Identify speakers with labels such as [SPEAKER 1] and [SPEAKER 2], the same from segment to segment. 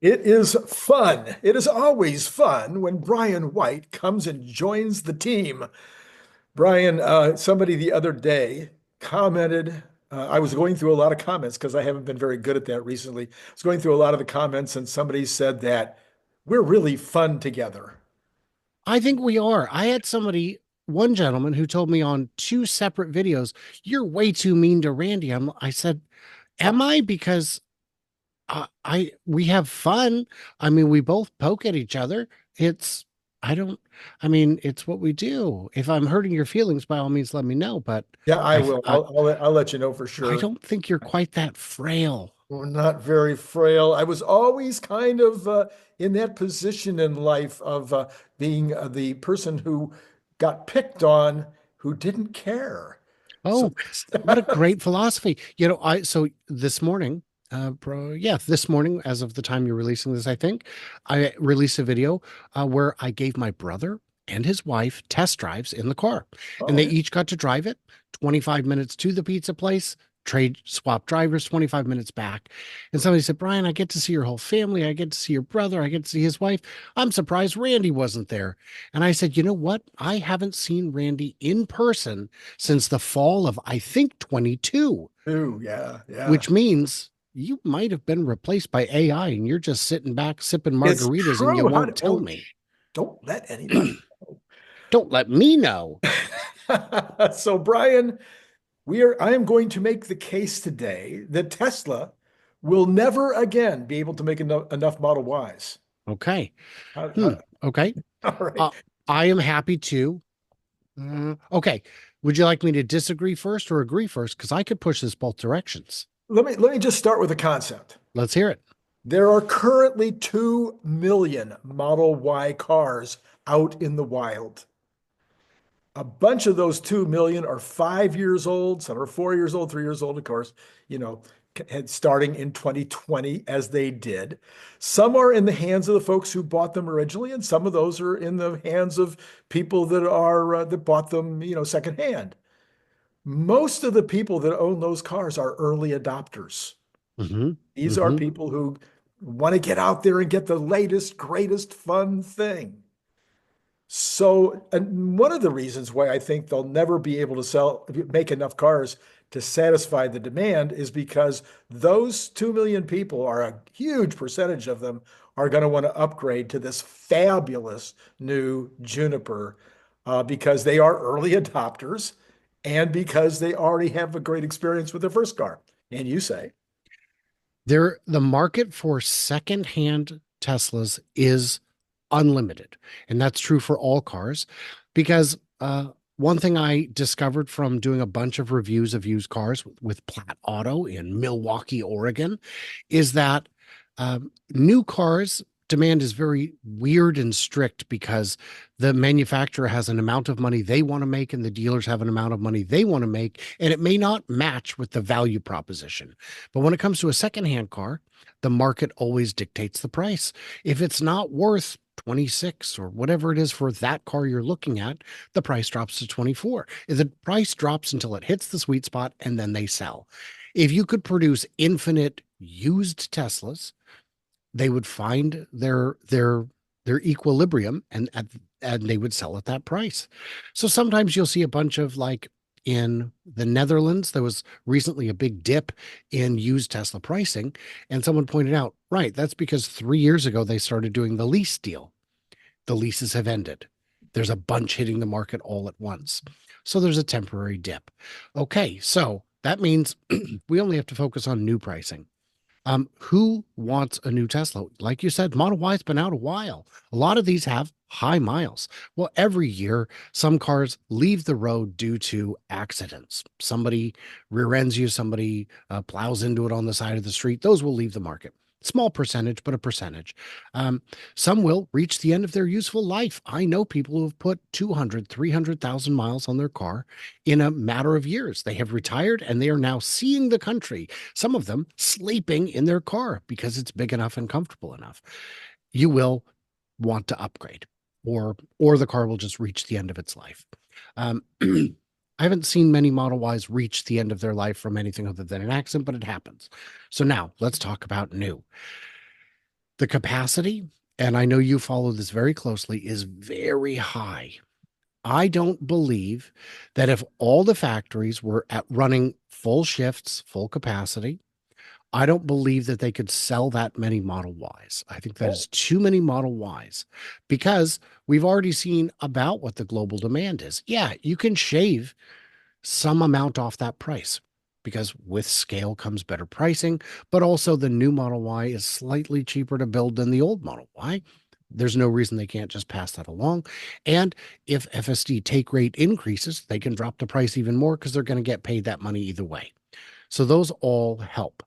[SPEAKER 1] It is fun. It is always fun when Brian White comes and joins the team. Brian, somebody the other day commented, I was going through a lot of comments because I haven't been very good at that recently. I was going through a lot of the comments, and somebody said that we're really fun together.
[SPEAKER 2] I think we are. I had one gentleman who told me on two separate videos, "You're way too mean to Randy." I said,
[SPEAKER 1] Uh,
[SPEAKER 2] "Am I?" Because we have fun. I mean, we both poke at each other. It's I don't. I mean, it's what we do. If I'm hurting your feelings, by all means, let me know. But
[SPEAKER 1] yeah, I
[SPEAKER 2] I
[SPEAKER 1] will.
[SPEAKER 2] I,
[SPEAKER 1] I'll let you know for
[SPEAKER 2] I
[SPEAKER 1] sure.
[SPEAKER 2] don't think you're quite that frail.
[SPEAKER 1] We're not very frail. I was always kind of in that position in life of being the person who got picked on, who didn't care. So,
[SPEAKER 2] Oh, what a great philosophy. So this morning, this morning, as of the time you're releasing this, I think I released a video where I gave my brother and his wife test drives in the car, and
[SPEAKER 1] oh
[SPEAKER 2] they
[SPEAKER 1] yeah.
[SPEAKER 2] each got to drive it 25 minutes to the pizza place, trade swap drivers 25 minutes back. And somebody said, Brian, I get to see your whole family. I get to see your brother. I get to see his wife. I'm surprised Randy wasn't there. And I said, you know what? I haven't seen Randy in person since the fall of, I think, 22,
[SPEAKER 1] Ooh, yeah, yeah.
[SPEAKER 2] which means you might have been replaced by AI and you're just sitting back sipping
[SPEAKER 1] It's
[SPEAKER 2] margaritas and you
[SPEAKER 1] true.
[SPEAKER 2] won't tell
[SPEAKER 1] Oh,
[SPEAKER 2] me.
[SPEAKER 1] don't let anybody
[SPEAKER 2] Don't let me know.
[SPEAKER 1] know. So, Brian, I am going to make the case today that Tesla will never again be able to make enough Model Ys.
[SPEAKER 2] Okay.
[SPEAKER 1] How,
[SPEAKER 2] Hmm.
[SPEAKER 1] how,
[SPEAKER 2] Okay.
[SPEAKER 1] all right.
[SPEAKER 2] Uh, I am happy to. Okay. Would you like me to disagree first or agree first? Because I could push this both directions.
[SPEAKER 1] Let me just start with a concept.
[SPEAKER 2] Let's hear it.
[SPEAKER 1] There are currently 2 million Model Y cars out in the wild. A bunch of those 2 million are 5 years old, some are 4 years old, 3 years old, of course, you know, starting in 2020 as they did. Some are in the hands of the folks who bought them originally, and some of those are in the hands of people that bought them, secondhand. Most of the people that own those cars are early adopters.
[SPEAKER 2] Hmm.
[SPEAKER 1] These are
[SPEAKER 2] Hmm.
[SPEAKER 1] people who want to get out there and get the latest, greatest fun thing. So, and one of the reasons why I think they'll never be able to make enough cars to satisfy the demand is because those 2 million people are a huge percentage of them are going to want to upgrade to this fabulous new Juniper because they are early adopters and because they already have a great experience with their first car. And you say,
[SPEAKER 2] The market for secondhand Teslas is unlimited. And that's true for all cars because one thing I discovered from doing a bunch of reviews of used cars with Platt Auto in Milwaukee, Oregon, is that new cars demand is very weird and strict because the manufacturer has an amount of money they want to make and the dealers have an amount of money they want to make, and it may not match with the value proposition. But when it comes to a secondhand car, the market always dictates the price. If it's not worth 26 or whatever it is for that car you're looking at, the price drops to 24. The price drops until it hits the sweet spot and then they sell. If you could produce infinite used Teslas, they would find their equilibrium and they would sell at that price. So sometimes you'll see a bunch of like in the Netherlands, there was recently a big dip in used Tesla pricing. And someone pointed out, right, that's because 3 years ago they started doing the lease deal. The leases have ended. There's a bunch hitting the market all at once. So there's a temporary dip. Okay, so that means we only have to focus on new pricing. Who wants a new Tesla? Like you said, Model Y's been out a while. A lot of these have high miles. Well, every year, some cars leave the road due to accidents. Somebody rear ends you, somebody plows into it on the side of the street. Those will leave the market. Small percentage, but a percentage. Some will reach the end of their useful life. I know people who have put 200, 300,000 miles on their car in a matter of years. They have retired and they are now seeing the country, some of them sleeping in their car because it's big enough and comfortable enough. You will want to upgrade, or the car will just reach the end of its life. I haven't seen many Model Ys reach the end of their life from anything other than an accident, but it happens. So now let's talk about new. The capacity, and I know you follow this very closely, is very high. I don't believe that if all the factories were at running full shifts, full capacity, I don't believe that they could sell that many Model Ys. I think that
[SPEAKER 1] Oh,
[SPEAKER 2] is too many Model Ys because we've already seen about what the global demand is. Yeah, you can shave some amount off that price because with scale comes better pricing, but also the new Model Y is slightly cheaper to build than the old Model Y. There's no reason they can't just pass that along. And if FSD take rate increases, they can drop the price even more because they're going to get paid that money either way. So those all help.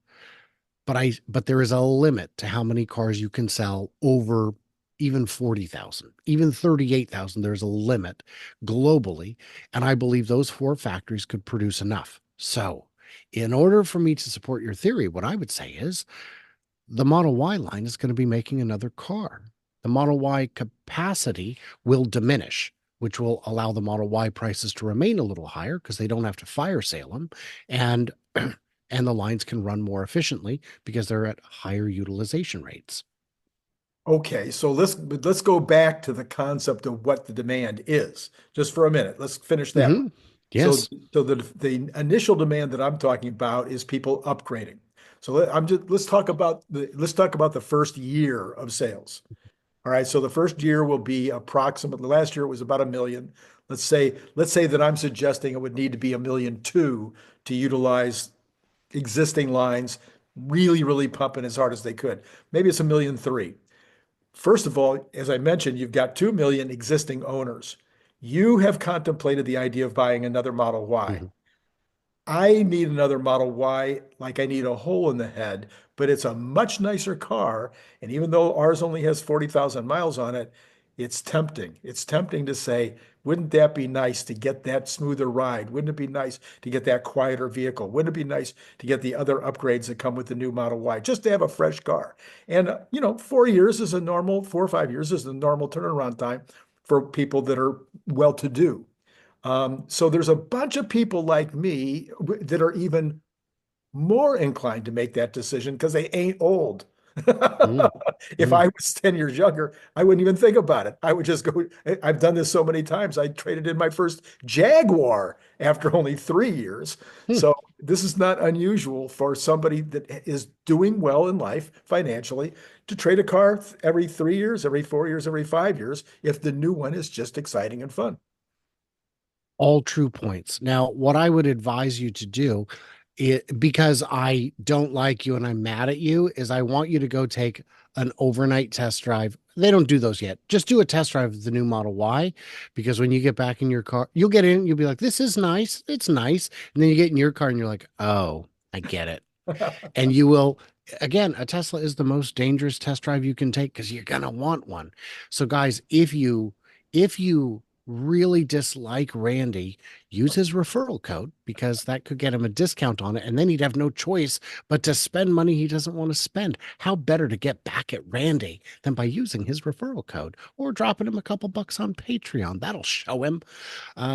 [SPEAKER 2] But there is a limit to how many cars you can sell over even 40,000, even 38,000. There's a limit globally. And I believe those four factories could produce enough. So, in order for me to support your theory, what I would say is the Model Y line is going to be making another car. The Model Y capacity will diminish, which will allow the Model Y prices to remain a little higher because they don't have to fire sale them. And and the lines can run more efficiently because they're at higher utilization rates.
[SPEAKER 1] okay. So let's go back to the concept of what the demand is just for a minute. Let's finish that one.
[SPEAKER 2] Mm-hmm.
[SPEAKER 1] So
[SPEAKER 2] Yes.
[SPEAKER 1] so the initial demand that I'm talking about is people upgrading. So let's talk about the first year of sales. All right. So the first year will be approximately, last year it was about a million. Let's say that I'm suggesting it would need to be 1,200,000 to utilize existing lines, really, really pumping as hard as they could. Maybe it's 1,300,000. First of all, as I mentioned, you've got 2 million existing owners. You have contemplated the idea of buying another Model Y.
[SPEAKER 2] Mm-hmm.
[SPEAKER 1] I need another Model Y like I need a hole in the head, but it's a much nicer car. And even though ours only has 40,000 miles on it, it's tempting. It's tempting to say, wouldn't that be nice to get that smoother ride? Wouldn't it be nice to get that quieter vehicle? Wouldn't it be nice to get the other upgrades that come with the new Model Y, just to have a fresh car? And, 4 years is a normal, 4 or 5 years is a normal turnaround time for people that are well-to-do. So there's a bunch of people like me that are even more inclined to make that decision because they ain't old. If
[SPEAKER 2] Mm-hmm.
[SPEAKER 1] I was 10 years younger, I wouldn't even think about it. I would just go. I've done this so many times. I traded in my first Jaguar after only 3 years.
[SPEAKER 2] Hmm.
[SPEAKER 1] So this is not unusual for somebody that is doing well in life financially to trade a car every 3 years, every 4 years, every 5 years, if the new one is just exciting and fun.
[SPEAKER 2] All true points. Now, what I would advise you to do, because I don't like you and I'm mad at you, is I want you to go take an overnight test drive. They don't do those yet. Just do a test drive of the new Model Y, because when you get back in your car, you'll get in, you'll be like, this is nice. It's nice. And then you get in your car and you're like, oh, I get it. And you will, again, a Tesla is the most dangerous test drive you can take because you're gonna want one. So guys, if you really dislike Randy, use his referral code because that could get him a discount on it, and then he'd have no choice but to spend money he doesn't want to spend. How better to get back at Randy than by using his referral code or dropping him a couple bucks on Patreon? That'll show him.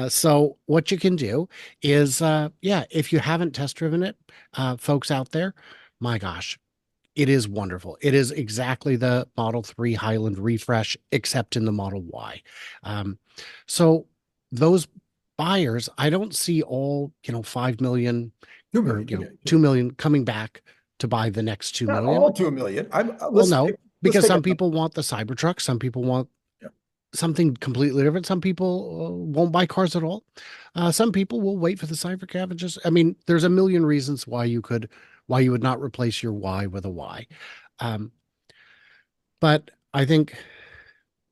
[SPEAKER 2] So what you can do is, yeah, if you haven't test driven it, folks out there, my gosh, it is wonderful. It is exactly the Model 3 Highland refresh, except in the Model Y. Um, so those buyers, I don't see all, 5 million
[SPEAKER 1] Two
[SPEAKER 2] or,
[SPEAKER 1] million, 2 million.
[SPEAKER 2] 2 million coming back to buy the next 2
[SPEAKER 1] Not
[SPEAKER 2] million.
[SPEAKER 1] all 2 million.
[SPEAKER 2] Well,
[SPEAKER 1] Let's
[SPEAKER 2] no,
[SPEAKER 1] let's
[SPEAKER 2] because
[SPEAKER 1] pick a
[SPEAKER 2] some
[SPEAKER 1] number.
[SPEAKER 2] people want the Cybertruck, some people want
[SPEAKER 1] Yeah.
[SPEAKER 2] something completely different. Some people won't buy cars at all. Some people will wait for the Cybercab and just, I mean, there's a million reasons why you would not replace your Y with a Y. Um, but I think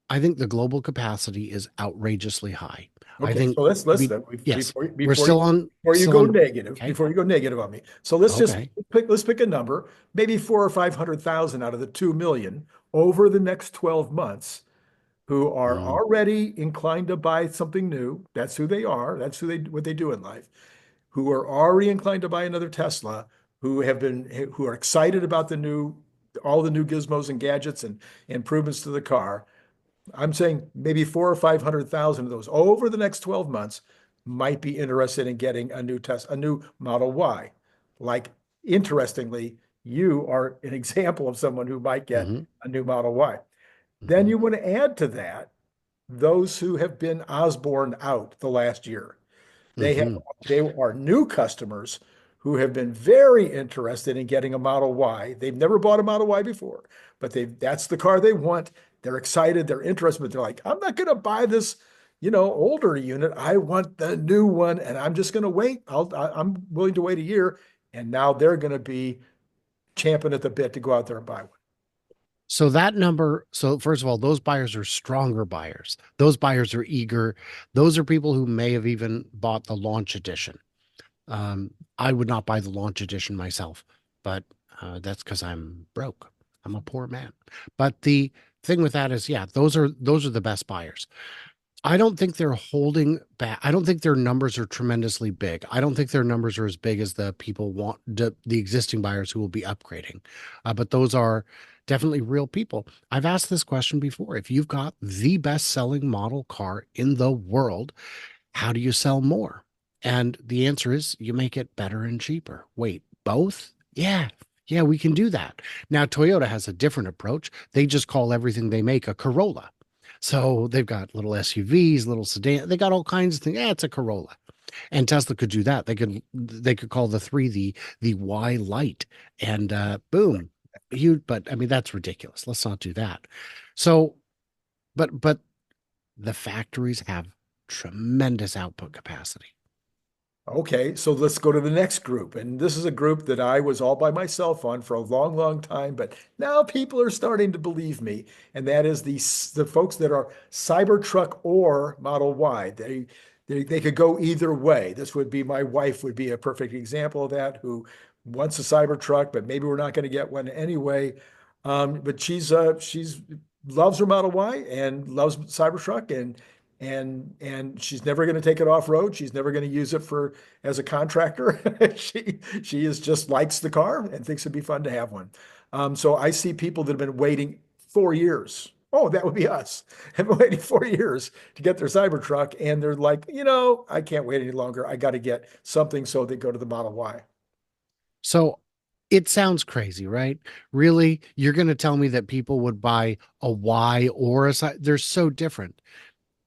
[SPEAKER 2] the global capacity is outrageously high. I
[SPEAKER 1] Okay,
[SPEAKER 2] think
[SPEAKER 1] so let's
[SPEAKER 2] we,
[SPEAKER 1] then
[SPEAKER 2] yes,
[SPEAKER 1] before
[SPEAKER 2] we're
[SPEAKER 1] before
[SPEAKER 2] still
[SPEAKER 1] you
[SPEAKER 2] on,
[SPEAKER 1] before you
[SPEAKER 2] still
[SPEAKER 1] go
[SPEAKER 2] on.
[SPEAKER 1] negative,
[SPEAKER 2] Okay.
[SPEAKER 1] before you go negative on me. So let's just
[SPEAKER 2] Okay.
[SPEAKER 1] let's pick a number, maybe 400,000 or 500,000 out of the 2 million over the next 12 months who are
[SPEAKER 2] Mm,
[SPEAKER 1] already inclined to buy something new. That's who they are. That's what they do in life. Who are already inclined to buy another Tesla, who are excited about all the new gizmos and gadgets and improvements to the car. I'm saying maybe 400,000 or 500,000 of those over the next 12 months might be interested in getting a new Model Y. Like, interestingly, you are an example of someone who might get
[SPEAKER 2] Hmm.
[SPEAKER 1] a new Model Y. Then
[SPEAKER 2] Hmm.
[SPEAKER 1] you want to add to that those who have been Osborne out the last year. They have
[SPEAKER 2] Hmm.
[SPEAKER 1] they are new customers who have been very interested in getting a Model Y. They've never bought a Model Y before, but that's the car they want. They're excited, they're interested, but they're like, I'm not going to buy this, older unit. I want the new one, and I'm just going to wait. I'm willing to wait a year, and now they're going to be champing at the bit to go out there and buy one.
[SPEAKER 2] So that number, so first of all, those buyers are stronger buyers. Those buyers are eager. Those are people who may have even bought the launch edition. I would not buy the launch edition myself, but that's because I'm broke. I'm a poor man. But the thing with that is, yeah, those are the best buyers. I don't think they're holding back. I don't think their numbers are tremendously big. I don't think their numbers are as big as the people want the existing buyers who will be upgrading. But those are definitely real people. I've asked this question before. If you've got the best selling model car in the world, how do you sell more? And the answer is you make it better and cheaper. Wait, both? Yeah. Yeah, we can do that. Now, Toyota has a different approach. They just call everything they make a Corolla. So they've got little SUVs, little sedan. They got all kinds of things. Yeah, it's a Corolla. And Tesla could do that. They could call the three the Y light and boom. You but I mean that's ridiculous. Let's not do that. So but the factories have tremendous output capacity.
[SPEAKER 1] Okay, so let's go to the next group. And this is a group that I was all by myself on for a long, long time, but now people are starting to believe me. And that is the folks that are Cybertruck or Model Y. They could go either way. This would be my wife would be a perfect example of that, who wants a Cybertruck, but maybe we're not going to get one anyway. But she's loves her Model Y and loves Cybertruck and she's never going to take it off road. She's never going to use it for as a contractor. She is just likes the car and thinks it'd be fun to have one. So I see people that have been waiting 4 years. Oh, that would be us. Have been waiting 4 years to get their Cybertruck, and they're like, I can't wait any longer. I got to get something, so they go to the Model Y.
[SPEAKER 2] So it sounds crazy, right? Really, you're going to tell me that people would buy a Y or a they're so different.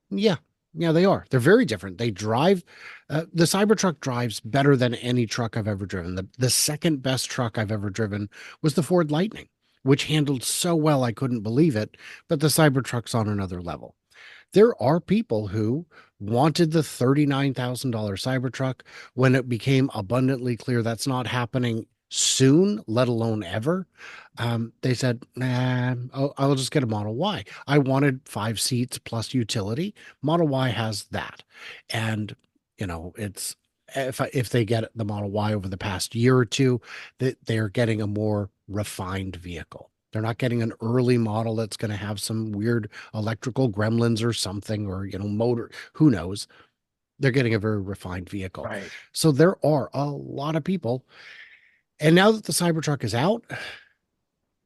[SPEAKER 2] Yeah. Yeah, they are. They're very different. They drive, the Cybertruck drives better than any truck I've ever driven. The second best truck I've ever driven was the Ford Lightning, which handled so well I couldn't believe it. But the Cybertruck's on another level. There are people who wanted the $39,000 Cybertruck when it became abundantly clear that's not happening soon, let alone ever. They said, nah, I'll just get a Model Y. I wanted 5 seats plus utility. Model Y has that. And, it's if they get the Model Y over the past year or two, that they're getting a more refined vehicle. They're not getting an early model that's going to have some weird electrical gremlins or something, or, motor, who knows? They're getting a very refined vehicle.
[SPEAKER 1] Right.
[SPEAKER 2] So there are a lot of people. And now that the Cybertruck is out,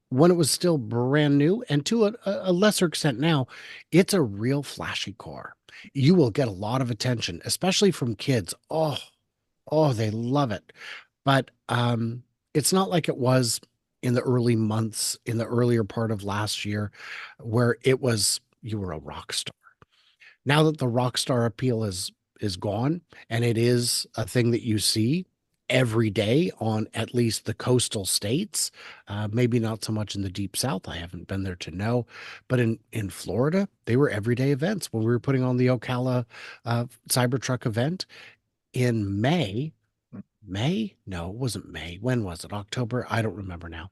[SPEAKER 2] when it was still brand new, and to a lesser extent now, it's a real flashy car. You will get a lot of attention, especially from kids. Oh, they love it. But it's not like it was in the early months, in the earlier part of last year, where it was you were a rock star. Now that the rock star appeal is gone, and it is a thing that you see every day on at least the coastal states, maybe not so much in the deep south. I haven't been there to know, but in Florida, they were everyday events. When we were putting on the Ocala Cybertruck event in May. May? No, it wasn't May. When was it? October? I don't remember now.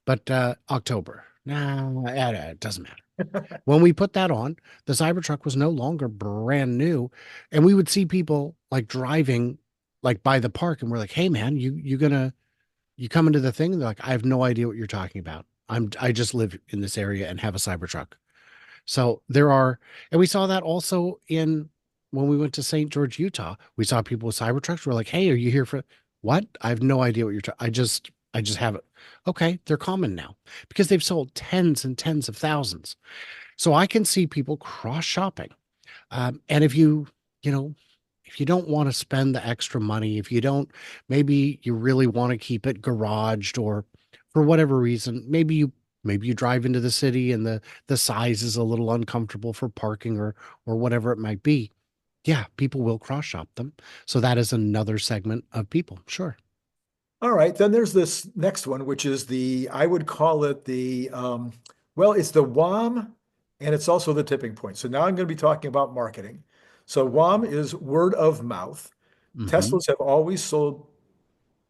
[SPEAKER 2] But October. No, it doesn't matter. When we put that on, the Cybertruck was no longer brand new, and we would see people like driving like by the park, and we're like, "Hey, man, you come into the thing?" And they're like, "I have no idea what you're talking about. I just live in this area and have a Cybertruck." So there are, and we saw that also in when we went to St. George, Utah. We saw people with Cybertrucks. We're like, "Hey, are you here for what?" I have no idea what you're talking. I just have it. Okay, they're common now because they've sold tens and tens of thousands. So I can see people cross shopping. And you know, if you don't want to spend the extra money, if you don't, maybe you really want to keep it garaged or for whatever reason, maybe you drive into the city and the size is a little uncomfortable for parking or whatever it might be. Yeah, people will cross shop them. So that is another segment of people. Sure.
[SPEAKER 1] All right, then there's this next one, which is I would call it well, it's the WOM and it's also the tipping point. So now I'm going to be talking about marketing. So WOM is word of mouth.
[SPEAKER 2] Hmm.
[SPEAKER 1] Teslas have always sold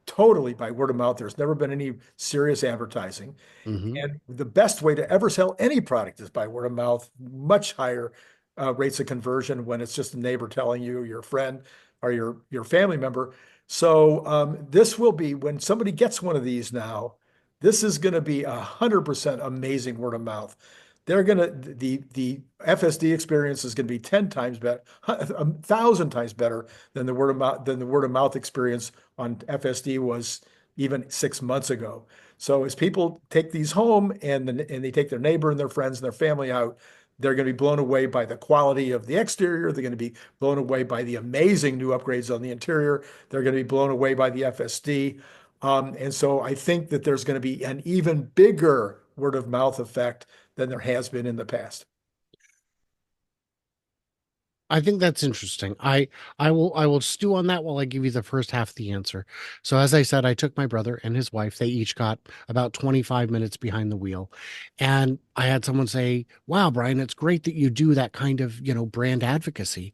[SPEAKER 1] totally by word of mouth. There's never been any serious advertising.
[SPEAKER 2] Hmm.
[SPEAKER 1] And the best way to ever sell any product is by word of mouth, much higher rates of conversion when it's just a neighbor telling you, your friend, or your family member. So this will be when somebody gets one of these now, this is going to be 100% amazing word of mouth. They're going to the FSD experience is going to be 10 times better, 1,000 times better than the word of mouth experience on FSD was even 6 months ago. So as people take these home and they take their neighbor and their friends and their family out, they're going to be blown away by the quality of the exterior. They're going to be blown away by the amazing new upgrades on the interior. They're going to be blown away by the FSD. And so I think that there's going to be an even bigger word of mouth effect than there has been in the past.
[SPEAKER 2] I think that's interesting. I will stew on that while I give you the first half of the answer. So as I said, I took my brother and his wife. They each got about 25 minutes behind the wheel. And I had someone say, "Wow, Brian, it's great that you do that kind of, brand advocacy."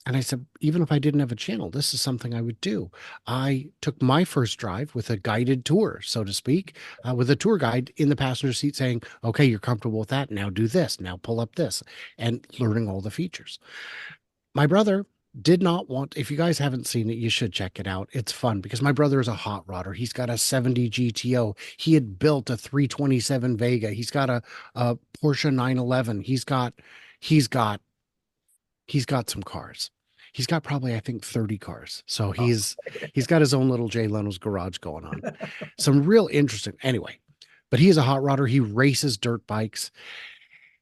[SPEAKER 2] And I said, even if I didn't have a channel, this is something I would do. I took my first drive with a guided tour, so to speak, with a tour guide in the passenger seat saying, "Okay, you're comfortable with that. Now do this. Now pull up this," and learning all the features. My brother did not want, if you guys haven't seen it, you should check it out. It's fun because my brother is a hot rodder. He's got a 70 GTO. He had built a 327 Vega. He's got a Porsche 911. He's got, he's got some cars. He's got probably, I think, 30 cars. So
[SPEAKER 1] Oh,
[SPEAKER 2] he's got his own little Jay Leno's garage going on. Some real interesting, anyway, but he is a hot rodder. He races dirt bikes.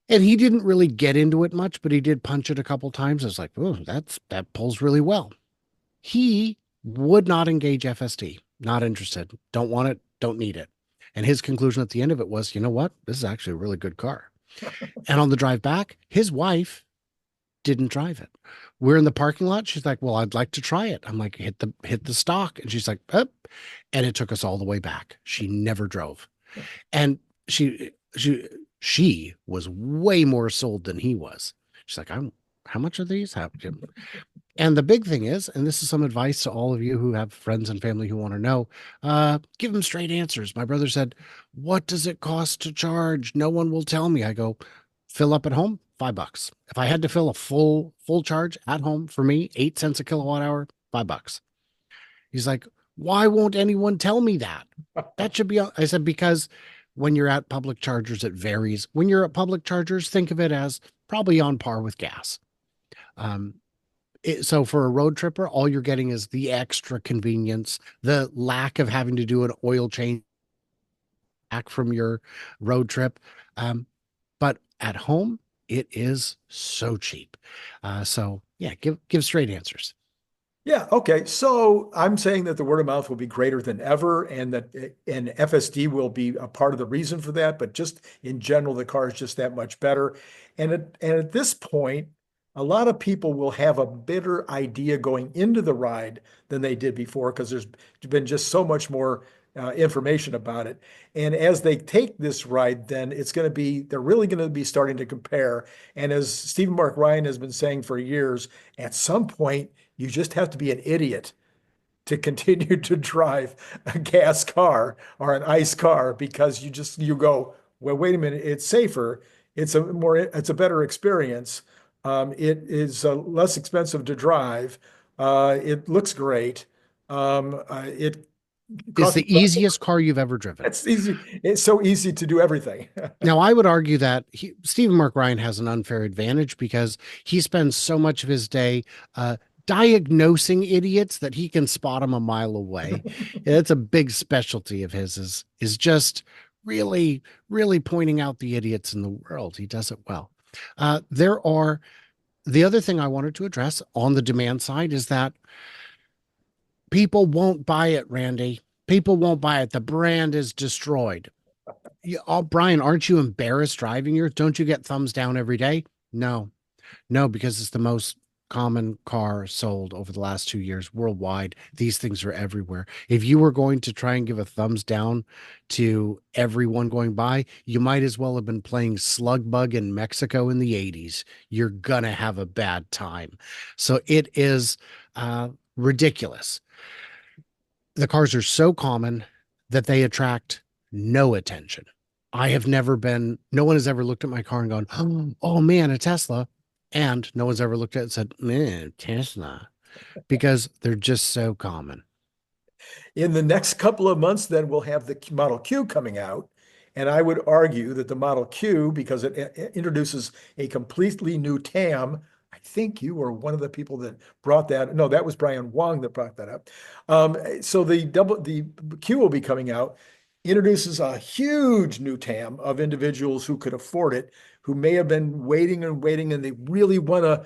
[SPEAKER 2] And he didn't really get into it much, but he did punch it a couple times. I was like, "Oh, that pulls really well." He would not engage FSD. Not interested. Don't want it. Don't need it. And his conclusion at the end of it was, "You know what? This is actually a really good car." And on the drive back, his wife didn't drive it. We're in the parking lot. She's like, "Well, I'd like to try it." I'm like, hit the stock." And she's like, "Up." And it took us all the way back. She never drove. And she was way more sold than he was. She's like, how much are these? And the big thing is, and this is some advice to all of you who have friends and family who want to know, give them straight answers. My brother said, "What does it cost to charge? No one will tell me." I go, "Fill up at home, $5. If I had to fill a full charge at home for me, 8 cents a kilowatt hour, $5." He's like, "Why won't anyone tell me that? That should be." I said, "Because when you're at public chargers, it varies. When you're at public chargers, think of it as probably on par with gas. Um, so for a road tripper, all you're getting is the extra convenience, the lack of having to do an oil change back from your road trip. But at home, it is so cheap. So yeah, give straight answers.
[SPEAKER 1] yeah, okay. So I'm saying that the word of mouth will be greater than ever, and that and FSD will be a part of the reason for that. But just in general, the car is just that much better. And at this point, a lot of people will have a better idea going into the ride than they did before because there's been just so much more information about it. And as they take this ride, then they're really going to be starting to compare. And as Stephen Mark Ryan has been saying for years, at some point you just have to be an idiot to continue to drive a gas car or an ICE car because you go, well, wait a minute, it's safer, it's a better experience. It is less expensive to drive. It looks great. It
[SPEAKER 2] Is
[SPEAKER 1] costs me
[SPEAKER 2] the easiest car you've ever driven.
[SPEAKER 1] it's easy. It's so easy to do everything.
[SPEAKER 2] Now, I would argue that Stephen Mark Ryan has an unfair advantage because he spends so much of his day diagnosing idiots that he can spot them a mile away. It's a big specialty of his is just really, really pointing out the idiots in the world. He does it well. The other thing I wanted to address on the demand side is that people won't buy it, Randy. People won't buy it. The brand is destroyed. Oh, Brian, aren't you embarrassed driving yours? Don't you get thumbs down every day? No, no, because it's the most common car sold over the last 2 years worldwide. These things are everywhere. If you were going to try and give a thumbs down to everyone going by, you might as well have been playing Slug Bug in Mexico in the 80s. You're gonna have a bad time. So it is ridiculous. The cars are so common that they attract no attention. No one has ever looked at my car and gone, oh man, a Tesla. And no one's ever looked at it and said, man, Tesla, because they're just so common.
[SPEAKER 1] In the next couple of months, then we'll have the Model Q coming out. And I would argue that the Model Q, because it introduces a completely new TAM, I think you were one of the people that brought that. No, that was Brian Wong that brought that up. So the Q will be coming out, introduces a huge new TAM of individuals who could afford it, who may have been waiting and waiting, and they really want to,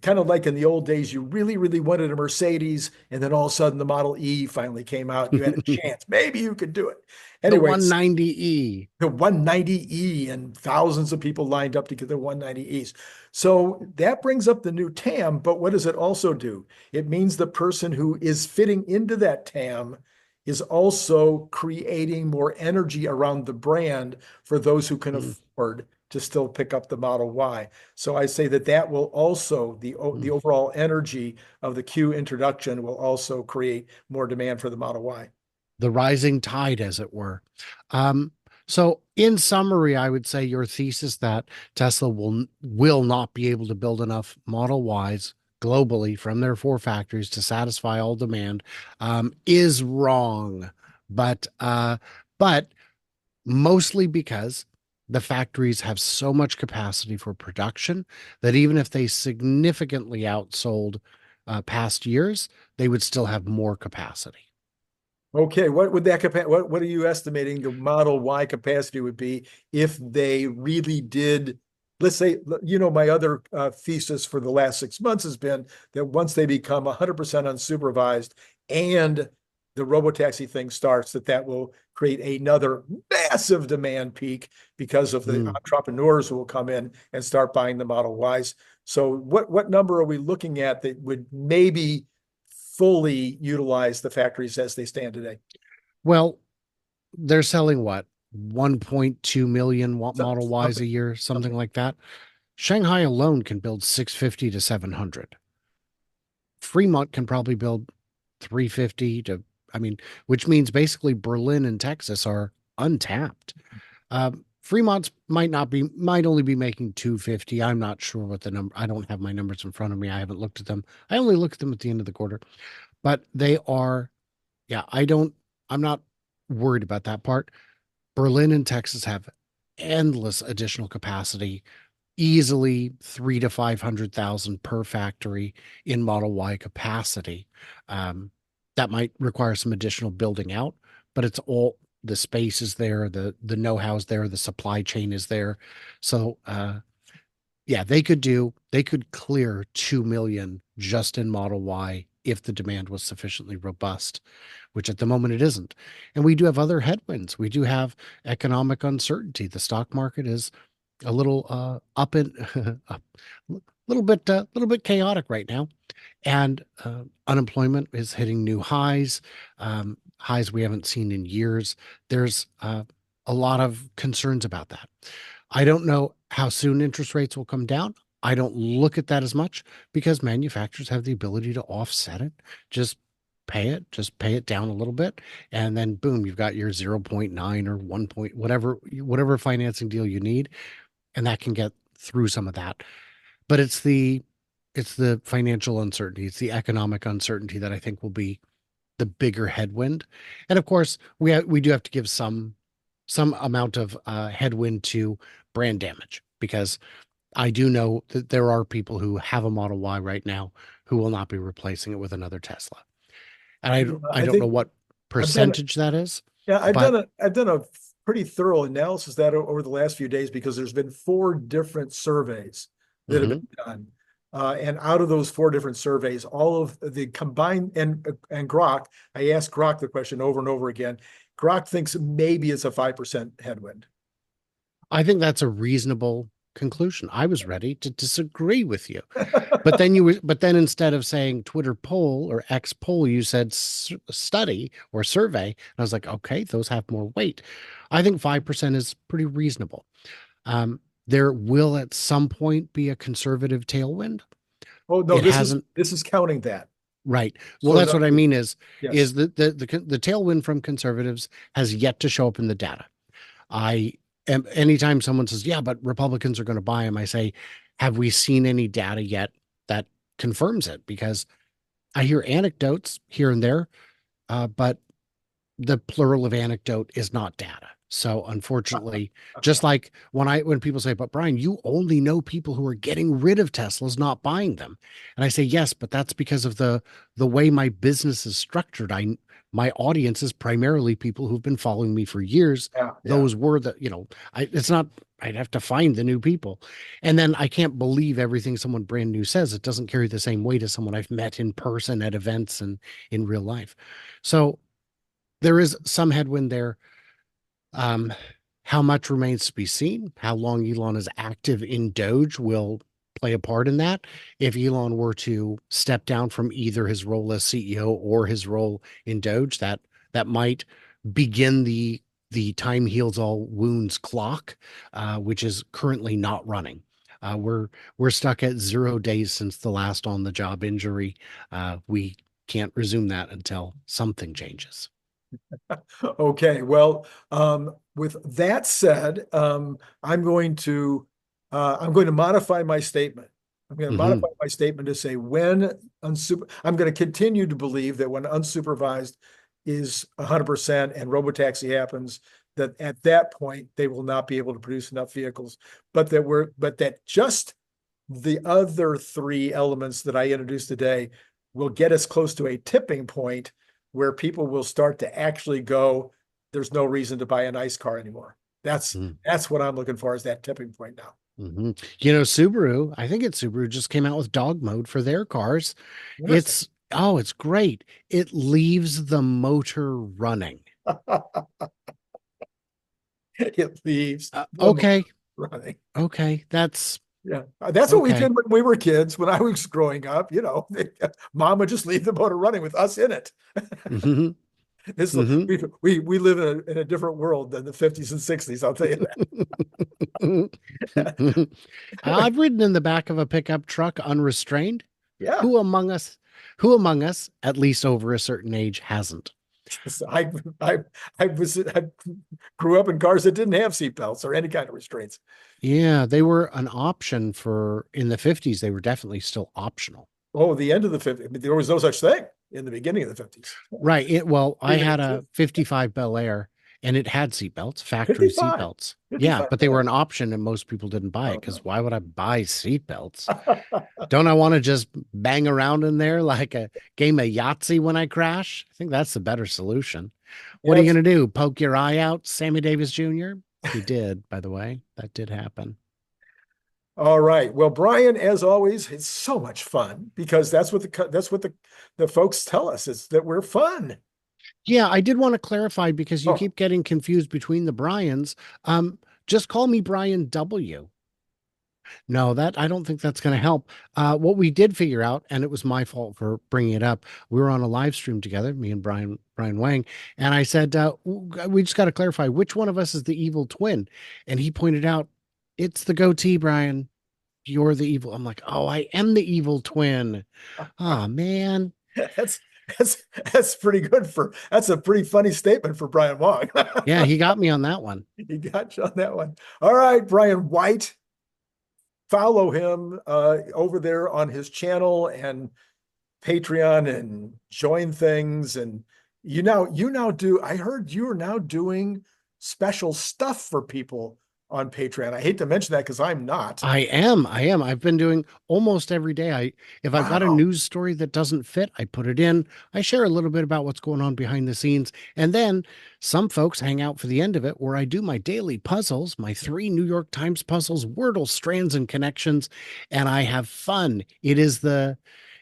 [SPEAKER 1] kind of like in the old days, you really, really wanted a Mercedes, and then all of a sudden the Model E finally came out. You had a chance. Maybe you could do it.
[SPEAKER 2] The
[SPEAKER 1] Anyways,
[SPEAKER 2] 190E.
[SPEAKER 1] the 190E, and thousands of people lined up to get the 190Es. So that brings up the new TAM, but what does it also do? It means the person who is fitting into that TAM is also creating more energy around the brand for those who can afford to still pick up the Model Y. So I say that that will also, the overall energy of the Q introduction will also create more demand for the Model Y.
[SPEAKER 2] The rising tide, as it were. So in summary, I would say your thesis that Tesla will not be able to build enough Model Ys globally from their 4 factories to satisfy all demand is wrong, but mostly because the factories have so much capacity for production that even if they significantly outsold past years, they would still have more capacity.
[SPEAKER 1] Okay, what would that what are you estimating the Model Y capacity would be if they really did? Let's say, my other thesis for the last 6 months has been that once they become 100% unsupervised and the robotaxi thing starts, that will create another massive demand peak because of the entrepreneurs who will come in and start buying the Model Ys. So what number are we looking at that would maybe fully utilize the factories as they stand today?
[SPEAKER 2] Well, they're selling what, 1.2 million Model Ys
[SPEAKER 1] Something,
[SPEAKER 2] a year, something
[SPEAKER 1] something.
[SPEAKER 2] like that. Shanghai alone can build 650 to 700. Fremont can probably build 350 to, I mean, which means basically Berlin and Texas are untapped. Fremont's might only be making 250. I'm not sure what the number, I don't have my numbers in front of me. I haven't looked at them. I only look at them at the end of the quarter, but they are, yeah, I'm not worried about that part. Berlin and Texas have endless additional capacity, easily 3 to 500,000 per factory in Model Y capacity. That might require some additional building out, but it's all, the space is there, the know-how is there, the supply chain is there. So yeah, they could clear 2 million just in Model Y if the demand was sufficiently robust, which at the moment it isn't. And we do have other headwinds. We do have economic uncertainty. The stock market is a little up and a little bit chaotic right now, and unemployment is hitting new highs, highs we haven't seen in years. There's a lot of concerns about that. I don't know how soon interest rates will come down. I don't look at that as much because manufacturers have the ability to offset it. Just pay it down a little bit, and then boom, you've got your 0.9 or 1 point, whatever financing deal you need, and that can get through some of that. But it's the financial uncertainty, it's the economic uncertainty that I think will be the bigger headwind. And of course, we do have to give some amount of headwind to brand damage, because I do know that there are people who have a Model Y right now who will not be replacing it with another Tesla. And I
[SPEAKER 1] I
[SPEAKER 2] don't know
[SPEAKER 1] think
[SPEAKER 2] what
[SPEAKER 1] I've done
[SPEAKER 2] percentage that is,
[SPEAKER 1] Yeah,
[SPEAKER 2] but
[SPEAKER 1] I've done a pretty thorough analysis of that over the last few days because there's been 4 different surveys that have
[SPEAKER 2] mhm.
[SPEAKER 1] been done. And out of those 4 different surveys, all of the combined, and Grok, I asked Grok the question over and over again. Grok thinks maybe it's a 5% headwind.
[SPEAKER 2] I think that's a reasonable conclusion. I was ready to disagree with you. But then instead of saying Twitter poll or X poll, you said study or survey. And I was like, okay, those have more weight. I think 5% is pretty reasonable. There will at some point be a conservative tailwind.
[SPEAKER 1] Oh, no,
[SPEAKER 2] It hasn't.
[SPEAKER 1] This is counting that.
[SPEAKER 2] Right. Well,
[SPEAKER 1] So
[SPEAKER 2] that's what I mean is
[SPEAKER 1] yes.
[SPEAKER 2] the tailwind from conservatives has yet to show up in the data. Anytime someone says, yeah, but Republicans are going to buy them, I say, have we seen any data yet that confirms it? Because I hear anecdotes here and there, but the plural of anecdote is not data. So unfortunately, just like when people say, but Brian, you only know people who are getting rid of Teslas, not buying them. And I say, yes, but that's because of the way my business is structured. My audience is primarily people who've been following me for years.
[SPEAKER 1] Yeah,
[SPEAKER 2] Those were I'd have to find the new people. And then I can't believe everything someone brand new says. It doesn't carry the same weight as someone I've met in person at events and in real life. So there is some headwind there. How much remains to be seen. How long Elon is active in Doge will play a part in that. If Elon were to step down from either his role as CEO or his role in Doge, that might begin the time heals all wounds clock, which is currently not running. We're stuck at 0 days since the last on the job injury. We can't resume that until something changes.
[SPEAKER 1] Okay, well, with that said, I'm going to modify my statement. I'm going to modify my statement to say I'm going to continue to believe that when unsupervised is 100% and robotaxi happens, that at that point they will not be able to produce enough vehicles, but that just the other 3 elements that I introduced today will get us close to a tipping point where people will start to actually go, there's no reason to buy an ICE car anymore. That's what I'm looking for, is that tipping point now.
[SPEAKER 2] Subaru, I think it's Subaru, just came out with dog mode for their cars. It's great. It leaves the motor running.
[SPEAKER 1] It leaves
[SPEAKER 2] okay
[SPEAKER 1] running.
[SPEAKER 2] Okay, that's
[SPEAKER 1] what we did when we were kids. When I was growing up, mom would just leave the motor running with us in it. We live in a different world than the 50s and 60s, I'll tell you
[SPEAKER 2] that. I've ridden in the back of a pickup truck unrestrained.
[SPEAKER 1] Yeah.
[SPEAKER 2] Who among us, at least over a certain age, hasn't?
[SPEAKER 1] I grew up in cars that didn't have seatbelts or any kind of restraints.
[SPEAKER 2] Yeah, they were an option in the 50s. They were definitely still optional.
[SPEAKER 1] Oh, the end of the 50s. There was no such thing in the beginning of the 50s.
[SPEAKER 2] Right. I had a 55 Bel Air and it had seatbelts, factory seatbelts. Yeah, but they were an option and most people didn't buy it because why would I buy seatbelts? Don't I want to just bang around in there like a game of Yahtzee when I crash? I think that's the better solution. What are you going to do? Poke your eye out, Sammy Davis Jr.? He did, by the way. That did happen.
[SPEAKER 1] All right. Well, Brian, as always, it's so much fun because that's what the folks tell us, is that we're fun.
[SPEAKER 2] Yeah, I did want to clarify because you keep getting confused between the Brians. Just call me Brian W. No, I don't think that's going to help. What we did figure out, and it was my fault for bringing it up, we were on a live stream together, me and Brian Wang, and I said, we just got to clarify which one of us is the evil twin. And he pointed out, it's the goatee, Brian. You're the evil. I'm like, oh, I am the evil twin. Oh, man.
[SPEAKER 1] That's pretty good that's a pretty funny statement for Brian Wang.
[SPEAKER 2] Yeah, he got me on that one.
[SPEAKER 1] He got you on that one. All right, Brian White. Follow him over there on his channel and Patreon and join things. And I heard you are now doing special stuff for people on Patreon? I hate to mention that because I'm not.
[SPEAKER 2] I am. I am. I've been doing almost every day. If I've got a
[SPEAKER 1] Wow.
[SPEAKER 2] news story that doesn't fit, I put it in. I share a little bit about what's going on behind the scenes. And then some folks hang out for the end of it where I do my daily puzzles, my 3 New York Times puzzles, Wordle, strands, and connections, and I have fun. It is the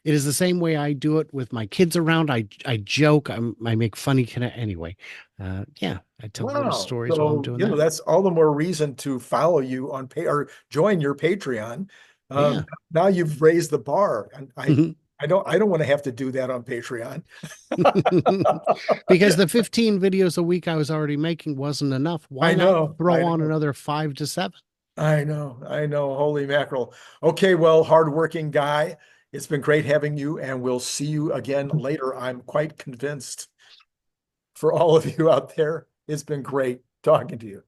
[SPEAKER 2] same way I do it with my kids around. I joke. I make funny anyway. Yeah, I tell little
[SPEAKER 1] Wow.
[SPEAKER 2] stories while I'm
[SPEAKER 1] So,
[SPEAKER 2] doing that.
[SPEAKER 1] that's all the more reason to follow you on pay or join your Patreon.
[SPEAKER 2] Yeah.
[SPEAKER 1] Now you've raised the bar. And I don't want to have to do that on Patreon.
[SPEAKER 2] Because the 15 videos a week I was already making wasn't enough. Why
[SPEAKER 1] I
[SPEAKER 2] not
[SPEAKER 1] know,
[SPEAKER 2] throw
[SPEAKER 1] I
[SPEAKER 2] on
[SPEAKER 1] know,
[SPEAKER 2] another 5 to 7?
[SPEAKER 1] I know. Holy mackerel. Okay, well, hardworking guy. It's been great having you, and we'll see you again later. I'm quite convinced. For all of you out there, it's been great talking to you.